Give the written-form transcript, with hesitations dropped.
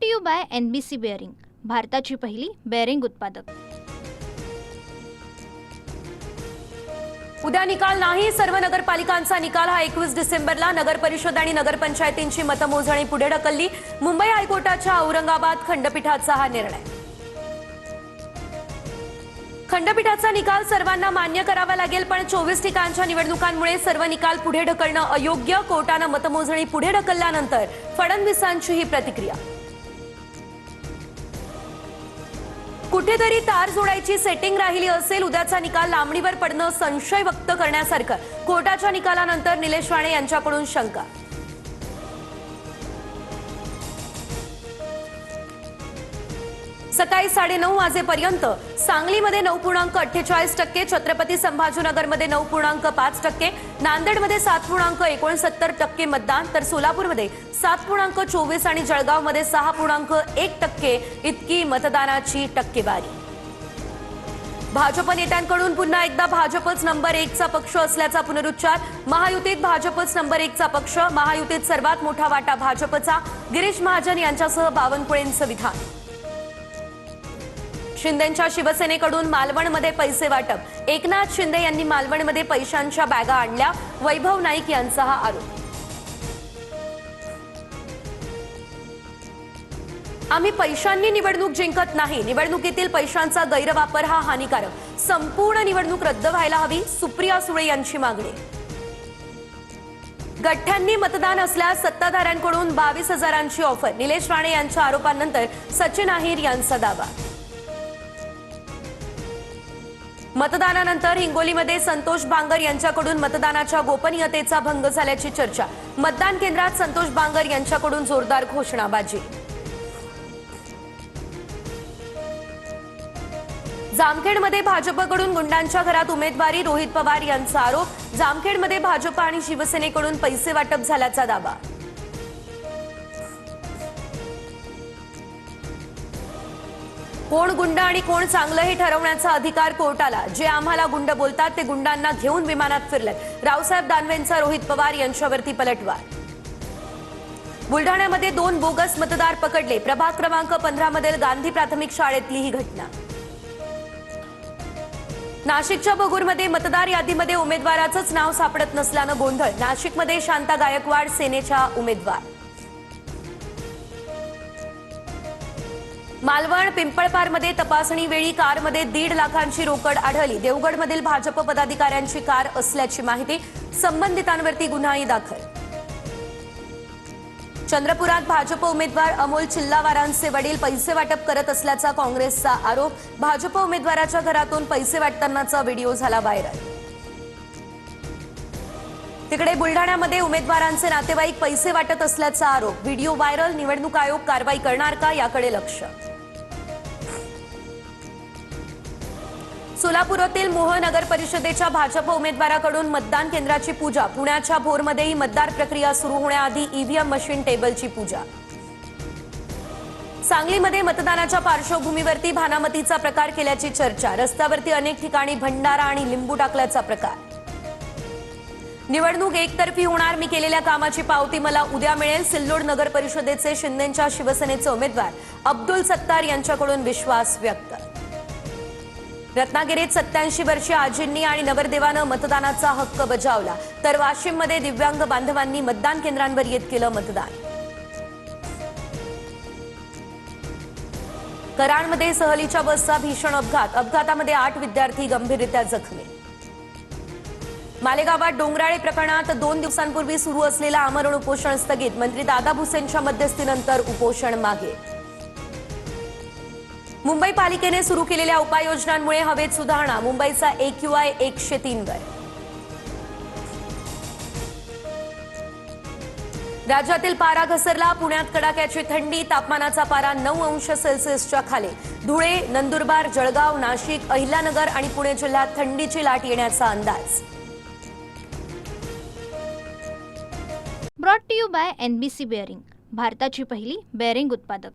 To you by NBC bearing, भारताची पहिली bearing उत्पादक। उद्या निकाल नाही। सर्व नगरपालिकांचा निकाल हा 21 डिसेंबरला। नगर परिषद आणि नगरपंचायतींची मतमोजणी पुढे ढकलली। मुंबई हायकोर्टाच्या औरंगाबाद खंडपीठाचा हा निर्णय। खंडपीठाचा निकाल सर्वांना मान्य करावा लागेल, पण 24 ठिकाणच्या निवडणुकांमुळे सर्व निकाल पुढे ढकलणं अयोग्य। कोर्टानं मतमोजणी पुढे ढकलल्यानंतर फडणवीसांची ही प्रतिक्रिया। कुठेतरी तार जोडायची सेटिंग राहिली असेल। उद्याचा निकाल लांबणीवर पडणं संशय व्यक्त करण्यासारखं। कोर्टाच्या निकालानंतर निलेश राणे यांच्याकडून शंका। सकाळी 9:30 वाजेपर्यंत सांगलीमध्ये 9.48%, छत्रपती संभाजीनगरमध्ये 9.5%, नांदेडमध्ये 7.69% मतदान, तर सोलापूरमध्ये 7.24% आणि जळगावमध्ये 6.1% इतकी मतदानाची टक्केवारी। भाजप नेत्यांकडून पुन्हा एकदा भाजपच नंबर 1चा पक्ष असल्याचा पुनरुच्चार। महायुतीत भाजपच नंबर 1चा पक्ष, महायुतीत सर्वात मोठा वाटा भाजपचा। गिरीश महाजन यांच्यासह बावनकुळेंचं विधान। शिंदेंच्या शिवसेनेकडून मालवणमध्ये पैसे वाटप। एकनाथ शिंदे यांनी मालवणमध्ये पैशांच्या बॅगा आणल्या, वैभव नाईक यांचा हा आरोप। आम्ही पैशांनी निवडणूक जिंकत नाही, निवडणुकीतील पैशांचा गैरवापर हा हानिकारक। संपूर्ण निवडणूक रद्द व्हायला हवी, सुप्रिया सुळे यांची मागणी। गठ्ठ्यांनी मतदान असल्यास सत्ताधाऱ्यांकडून 22,000ची ऑफर। निलेश राणे यांच्या आरोपांनंतर सचिन अहिर यांचा दावा। मतदानानंतर हिंगोलीमध्ये संतोष बांगर यांच्याकडून मतदानाच्या गोपनीयतेचा भंग झाल्याची चर्चा। मतदान केंद्रात संतोष बांगर यांच्याकडून जोरदार घोषणाबाजी। जामखेडमध्ये भाजपकडून गुंडांच्या घरात उमेदवारी, रोहित पवार यांचा आरोप। जामखेडमध्ये भाजप आणि शिवसेनेकडून पैसे वाटप झाल्याचा दावा। कोण गुंड आणि कोण चांगलं हे ठरवण्याचा अधिकार कोर्टाला। जे आम्हाला गुंड बोलतात ते गुंडांना घेऊन विमानात फिरलेत। रावसाहेब दानवेंचा रोहित पवार यांच्यावरती पलटवार। बुलढाण्यामध्ये 2 बोगस मतदार पकडले। प्रभाग क्रमांक 15 मधील गांधी प्राथमिक शाळेतली ही घटना। नाशिकच्या भगूरमध्ये मतदार यादीमध्ये उमेदवाराचंच नाव सापडत नसल्यानं गोंधळ। नाशिकमध्ये शांता गायकवाड सेनेच्या उमेदवार। मालवण पिंपळपारमध्ये तपासणी वेळी कारमध्ये 1.5 लाखांची रोकड आढळली। देवगडमधील भाजप पदाधिकाऱ्यांची कार असल्याची माहिती, संबंधितांवरती गुन्हाही दाखल। चंद्रपुरात भाजप उमेदवार अमोल चिल्लावारांचे वडील पैसे वाटप करत असल्याचा काँग्रेसचा आरोप। भाजप उमेदवाराच्या घरातून पैसे वाटतानाचा व्हिडिओ झाला व्हायरल। तिकडे बुलढाण्यामध्ये उमेदवारांचे नातेवाईक पैसे वाटत असल्याचा आरोप, व्हिडिओ व्हायरल। निवडणूक आयोग कारवाई करणार का, याकडे लक्ष। सोलापुरातील मोह नगर परिषदेच्या भाजप उमेदवाराकडून मतदान केंद्राची पूजा। पुण्याच्या भोरमध्येही मतदार प्रक्रिया सुरू होण्याआधी ईव्हीएम मशीन टेबलची पूजा। सांगलीमध्ये मतदानाच्या पार्श्वभूमीवरती भानामतीचा प्रकार केल्याची चर्चा। रस्त्यावरती अनेक ठिकाणी भंडारा आणि लिंबू टाकल्याचा प्रकार। निवडणूक एकतर्फी होणार, मी केलेल्या कामाची पावती मला उद्या मिळेल। सिल्लोड नगर परिषदेचे शिंदेंच्या शिवसेनेचे उमेदवार अब्दुल सत्तार यांच्याकडून विश्वास व्यक्त। रत्नागिरीत 87 वर्षीय आजींनी आणि नगरदेवानं मतदानाचा हक्क बजावला, तर वाशिममध्ये दिव्यांग बांधवांनी मतदान केंद्रांवर येत केलं मतदान। कराडमध्ये सहलीच्या बसचा भीषण अपघात, अपघातामध्ये 8 विद्यार्थी गंभीररित्या जखमी। मालेगावात डोंगराळे प्रकरणात 2 दिवसांपूर्वी सुरू असलेला आमरण उपोषण स्थगित। मंत्री दादा भुसेंच्या मध्यस्थीनंतर उपोषण मागे। मुंबई पालिकेने सुरू केलेल्या उपाययोजनांमुळे हवेत सुधारणा, मुंबईचा AQI 103 वर। राज्यातील पारा घसरला, पुण्यात कडाक्याची थंडी, तापमानाचा पारा 9 अंश सेल्सिअसच्या खाली। धुळे, नंदुरबार, जळगाव, नाशिक, अहिल्यानगर आणि पुणे जिल्ह्यात थंडीची लाट येण्याचा अंदाज। Brought to you by NBC bearing, भारताची पहिली बेअरिंग उत्पादक।